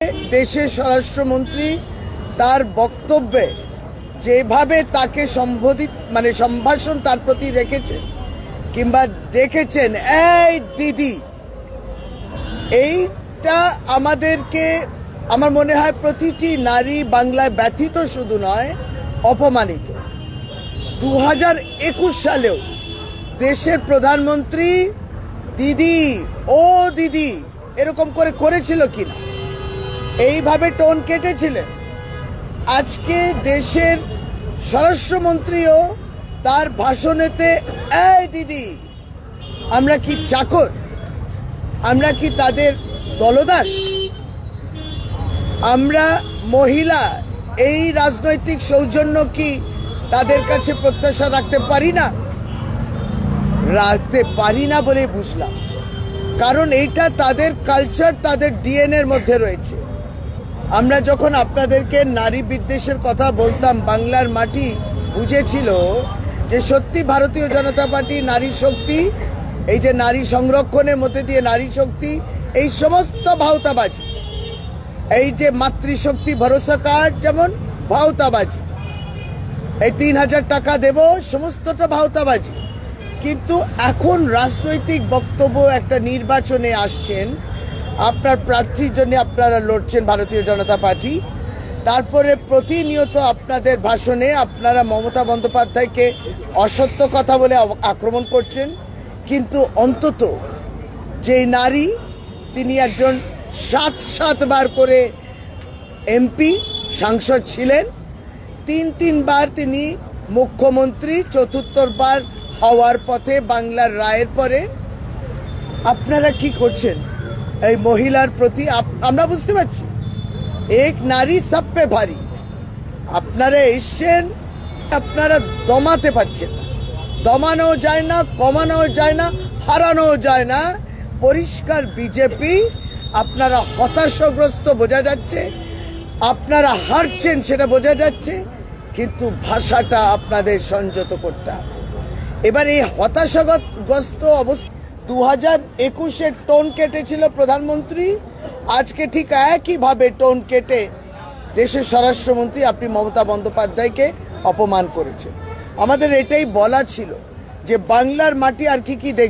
দেশের স্বরাষ্ট্রমন্ত্রী তার বক্তব্যে যেভাবে তাকে সম্ভাষণ তার প্রতি রেখেছেন কিংবা দেখেছেন এই দিদি, এইটা আমাদেরকে, আমার মনে হয় প্রতিটি নারী বাংলায় ব্যথিত শুধু নয়, অপমানিত। 2021 সালেও দেশের প্রধানমন্ত্রী দিদি, ও দিদি এরকম করেছিল কিনা, এইভাবে টোন কেটেছিলেন। আজকে দেশের স্বরাষ্ট্রমন্ত্রীও তার ভাষণেতে এই দিদি, আমরা কি চাকর? আমরা কি তাদের দলদাস? আমরা মহিলা, এই রাজনৈতিক সৌজন্য কি তাদের কাছে প্রত্যাশা রাখতে পারি না বলে বুঝলাম। কারণ এইটা তাদের কালচার, তাদের ডিএনএর মধ্যে রয়েছে। আমরা যখন আপনাদেরকে নারী বিদ্বেষের কথা বলতাম, বাংলার মাটি বুঝেছিল যে সত্যি ভারতীয় জনতা পার্টি নারী শক্তি, এই যে নারী সংরক্ষণের মধ্যে দিয়ে নারী শক্তি, এই সমস্ত ভাওতাবাজি, এই যে মাতৃশক্তি ভরসা কার্ড যেমন ভাওতাবাজি, এই 3000 টাকা দেব, সমস্তটা ভাওতাবাজি। কিন্তু এখন রাজনৈতিক বক্তব্য, একটা নির্বাচনে আসছেন, আপনার প্রার্থীর জন্য আপনারা লড়ছেন ভারতীয় জনতা পার্টি, তারপরে প্রতিনিয়ত আপনাদের ভাষণে আপনারা মমতা বন্দ্যোপাধ্যায়কে অসত্য কথা বলে আক্রমণ করছেন। কিন্তু অন্তত যে নারী, তিনি একজন 7বার করে এমপি সাংসদ ছিলেন, 3বার তিনি মুখ্যমন্ত্রী, 4বার হওয়ার পথে বাংলার রায়ের পরে আপনারা কি করছেন এই মহিলার প্রতি? আমরা বুঝতে পারছি এক নারী সব পে ভারী। আপনারা এসছেন, আপনারা দমাতে পারছেন না, দমানো যায় না, কমানো যায় না, হারানো যায় না। পরিষ্কার বিজেপি, আপনারা হতাশাগ্রস্ত বোঝা যাচ্ছে, আপনারা হারছেন সেটা বোঝা যাচ্ছে, কিন্তু ভাষাটা আপনাদের সংযত করতে হবে। এবার এই হতাশাগ্রস্ত অবস্থা 2021-এর টোন কেটেছিল প্রধানমন্ত্রী, আজকে ঠিক একইভাবে টোন কেটে দেশের স্বরাষ্ট্রমন্ত্রী আপনি মমতা বন্দ্যোপাধ্যায়কে অপমান করেছেন। আমাদের এটাই বলার ছিল যে বাংলার মাটি আর কি দেখবে।